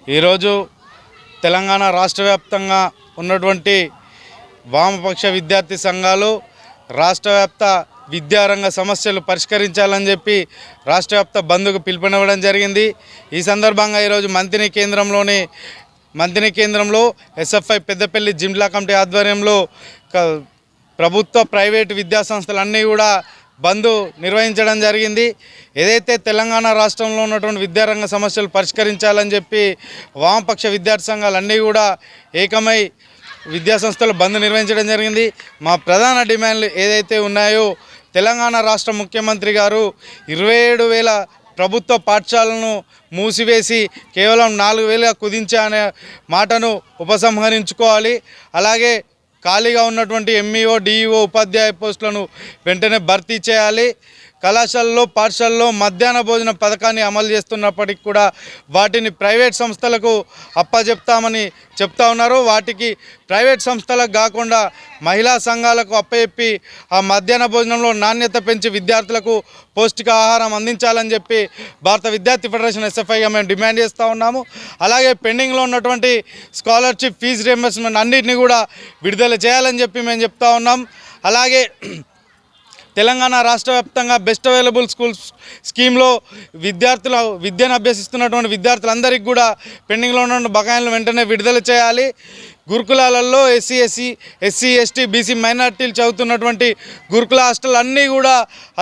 ఈరోజు తెలంగాణ రాష్ట్ర వ్యాప్తంగా ఉన్నటువంటి వామపక్ష విద్యార్థి సంఘాలు రాష్ట్ర వ్యాప్త విద్యారంగ సమస్యలు పరిష్కరించాలని చెప్పి రాష్ట్ర వ్యాప్త బంద్కు పిలుపునివ్వడం జరిగింది। ఈ సందర్భంగా ఈరోజు మంతిని కేంద్రంలో ఎస్ఎఫ్ఐ పెద్దపల్లి జిల్లా కమిటీ ఆధ్వర్యంలో ప్రభుత్వ ప్రైవేటు విద్యాసంస్థలన్నీ కూడా బంద్ నిర్వహించడం జరిగింది। ఏదైతే తెలంగాణ రాష్ట్రంలో ఉన్నటువంటి విద్యారంగ సమస్యలు పరిష్కరించాలని చెప్పి వామపక్ష విద్యార్థి సంఘాలన్నీ కూడా ఏకమై విద్యాసంస్థలు బంద్ నిర్వహించడం జరిగింది। మా ప్రధాన డిమాండ్లు ఏదైతే ఉన్నాయో తెలంగాణ రాష్ట్ర ముఖ్యమంత్రి గారు 27,000 ప్రభుత్వ పాఠశాలను మూసివేసి కేవలం 4,000 కుదించే అనే మాటను ఉపసంహరించుకోవాలి। అలాగే ఖాళీగా ఉన్నటువంటి ఎంఈఓ డిఈఓ ఉపాధ్యాయ పోస్టులను వెంటనే భర్తీ చేయాలి। కళాశాలలో పాఠశాలలో మధ్యాహ్న భోజన పథకాన్ని అమలు చేస్తున్నప్పటికీ కూడా వాటిని ప్రైవేట్ సంస్థలకు అప్పచెప్తామని చెప్తా ఉన్నారు। వాటికి ప్రైవేట్ సంస్థలకు కాకుండా మహిళా సంఘాలకు అప్పచెప్పి ఆ మధ్యాహ్న భోజనంలో నాణ్యత పెంచి విద్యార్థులకు పౌష్టికాహారం అందించాలని చెప్పి భారత విద్యార్థి ఫెడరేషన్ ఎస్ఎఫ్ఐగా మేము డిమాండ్ చేస్తూ ఉన్నాము। అలాగే పెండింగ్లో ఉన్నటువంటి స్కాలర్షిప్ ఫీజు రియంబర్స్మెంట్ అన్నింటినీ కూడా విడుదల చేయాలని చెప్పి మేము చెప్తా ఉన్నాం। అలాగే తెలంగాణ రాష్ట్ర వ్యాప్తంగా బెస్ట్ అవైలబుల్ స్కూల్స్ స్కీమ్లో విద్యను అభ్యసిస్తున్నటువంటి విద్యార్థులందరికీ కూడా పెండింగ్లో ఉన్న బకాయిలను వెంటనే విడుదల చేయాలి। గురుకులాలలో ఎస్సీ ఎస్టీ బీసీ మైనార్టీలు చదువుతున్నటువంటి గురుకుల హాస్టల్ అన్నీ కూడా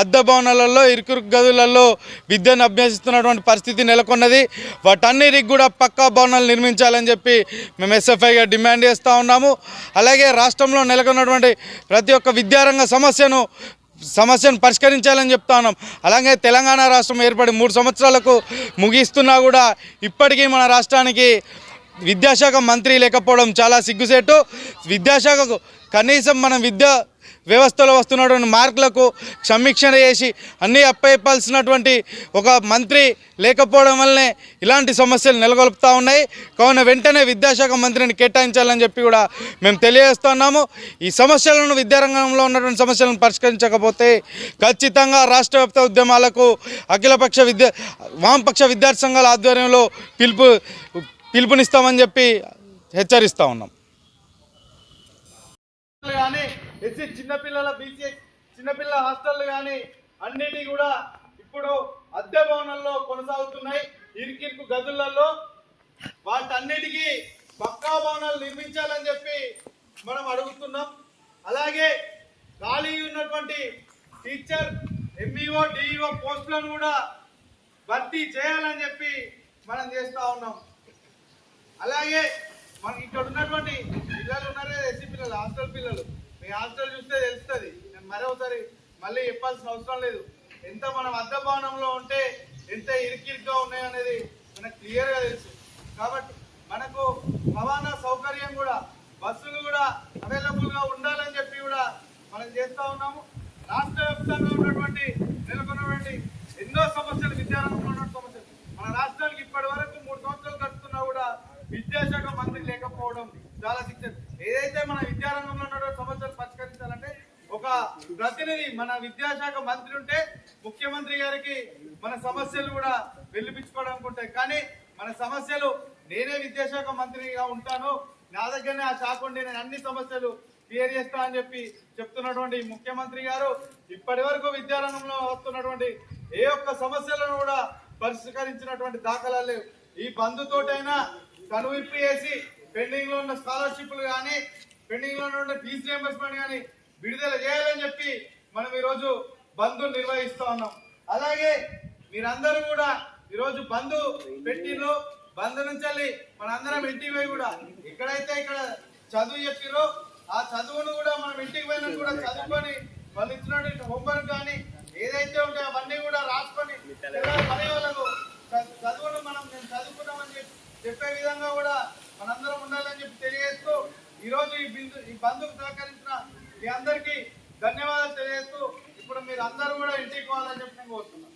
అద్దె భవనాలలో ఇరుకురు గదులలో విద్యను అభ్యసిస్తున్నటువంటి పరిస్థితి నెలకొన్నది। వాటన్నిటికి కూడా పక్కా భవనాలు నిర్మించాలని చెప్పి మేము ఎస్ఎఫ్ఐగా డిమాండ్ చేస్తూ ఉన్నాము। అలాగే రాష్ట్రంలో నెలకొన్నటువంటి ప్రతి ఒక్క విద్యారంగ సమస్యను పరిష్కరించాలని చెప్తా ఉన్నాం। అలాగే తెలంగాణ రాష్ట్రం ఏర్పడి 3 సంవత్సరాలకు ముగిస్తున్నా కూడా ఇప్పటికీ మన రాష్ట్రానికి విద్యాశాఖ మంత్రి లేకపోవడం చాలా సిగ్గుసేటు। విద్యాశాఖకు కనీసం మనం విద్యా వ్యవస్థలో వస్తున్నటువంటి మార్కులకు సమీక్షణ చేసి అన్నీ అప్పచెప్పాల్సినటువంటి ఒక మంత్రి లేకపోవడం వల్లనే ఇలాంటి సమస్యలు నెలకొల్పుతూ ఉన్నాయి। కావున వెంటనే విద్యాశాఖ మంత్రిని కేటాయించాలని చెప్పి కూడా మేము తెలియజేస్తున్నాము। ఈ సమస్యలను విద్యారంగంలో ఉన్నటువంటి సమస్యలను పరిష్కరించకపోతే ఖచ్చితంగా రాష్ట్ర వ్యాప్త ఉద్యమాలకు వామపక్ష విద్యార్థి సంఘాల ఆధ్వర్యంలో పిలుపునిస్తామని చెప్పి హెచ్చరిస్తూ ఉన్నాం। ఎస్సీ చిన్నపిల్లల బీసీ చిన్నపిల్లల హాస్టళ్ళు కానీ అన్నిటి కూడా ఇప్పుడు అద్దె భవనాల్లో కొనసాగుతున్నాయి ఇరుకిరుకు గదులలో। వాటన్నిటికీ పక్కా భవనాలు నిర్మించాలని చెప్పి మనం అడుగుతున్నాం। అలాగే ఖాళీ ఉన్నటువంటి టీచర్ ఎంఈఓ డిఈఓ పోస్టులను కూడా భర్తీ చేయాలని చెప్పి మనం చేస్తూ ఉన్నాం। అలాగే మనకి ఇక్కడ ఉన్నటువంటి పిల్లలు ఉన్నారే ఎస్సీ పిల్లలు హాస్టల్ పిల్లలు మీ హాస్టల్ చూస్తే తెలుస్తుంది। నేను మరోసారి మళ్ళీ చెప్పాల్సిన అవసరం లేదు। ఎంత మనం అద్దె భవనంలో ఉంటే ఎంత ఇరుకిరుగ్గా ఉన్నాయనేది మనకు క్లియర్గా తెలుసు। కాబట్టి మనకు రవాణా సౌకర్యం కూడా బస్సులు కూడా అవైలబుల్గా ఉండాలని చెప్పి కూడా మనం చేస్తూ ఉన్నాము। రాష్ట్ర వ్యాప్తంగా నెలకొన్నటువంటి ఎన్నో సమస్యలు విద్యారంగంలో ఉన్నటువంటి సమస్యలు మన రాష్ట్రానికి ఇప్పటి వరకు 3 సంవత్సరాలు గడుస్తున్నా కూడా విద్యాశాఖ మంత్రి లేకపోవడం చాలా శిక్షణ। ఏదైతే మన విద్యారంగంలో ఉన్నటువంటి సమస్యలు పరిష్కరించాలంటే ఒక ప్రతినిధి మన విద్యాశాఖ మంత్రి ఉంటే ముఖ్యమంత్రి గారికి మన సమస్యలు కూడా వెలిపించుకోవడానికి ఉంటాయి। కానీ మన సమస్యలు నేనే విద్యాశాఖ మంత్రిగా ఉంటాను నా దగ్గరనే ఆ శాఖ ఉండి నేను అన్ని సమస్యలు క్లియర్ చేస్తా అని చెప్పి చెప్తున్నటువంటి ముఖ్యమంత్రి గారు ఇప్పటి వరకు విద్యారంగంలో వస్తున్నటువంటి ఏ ఒక్క సమస్యలను కూడా పరిష్కరించినటువంటి దాఖలాలు లేవు। ఈ బంధుతోటైనా కనువిప్పి చేసి పెండింగ్లో ఉన్న స్కాలర్షిప్లు కానీ పెండింగ్లో ఉన్న ఫీజు రియంబర్స్మెంట్ కానీ విడుదల చేయాలని చెప్పి మనం ఈరోజు బంద్ నిర్వహిస్తూ ఉన్నాం। అలాగే మీరందరూ కూడా ఈరోజు బంద్ పెట్టిలో బంద్ నుంచి మనందరం ఇంటికి పోయి కూడా ఎక్కడైతే ఇక్కడ చదువు చెప్పిరో ఆ చదువును కూడా మనం ఇంటికి పోయినా కూడా చదువుకొని వాళ్ళు ఇచ్చినటువంటి హోంవర్క్ కానీ ఏదైతే ఉంటాయో అవన్నీ కూడా రాసుకొని పని వాళ్ళకు చదువును నేను చదువుకున్నామని చెప్పే విధంగా కూడా మనందరం ఉండాలని చెప్పి తెలియజేస్తూ ఈరోజు ఈ బంద్కు సహకరించిన మీ అందరికీ ధన్యవాదాలు తెలియజేస్తూ ఇప్పుడు మీరు అందరూ కూడా ఇంటికి పోవాలని చెప్పి నేను కోరుతున్నాను।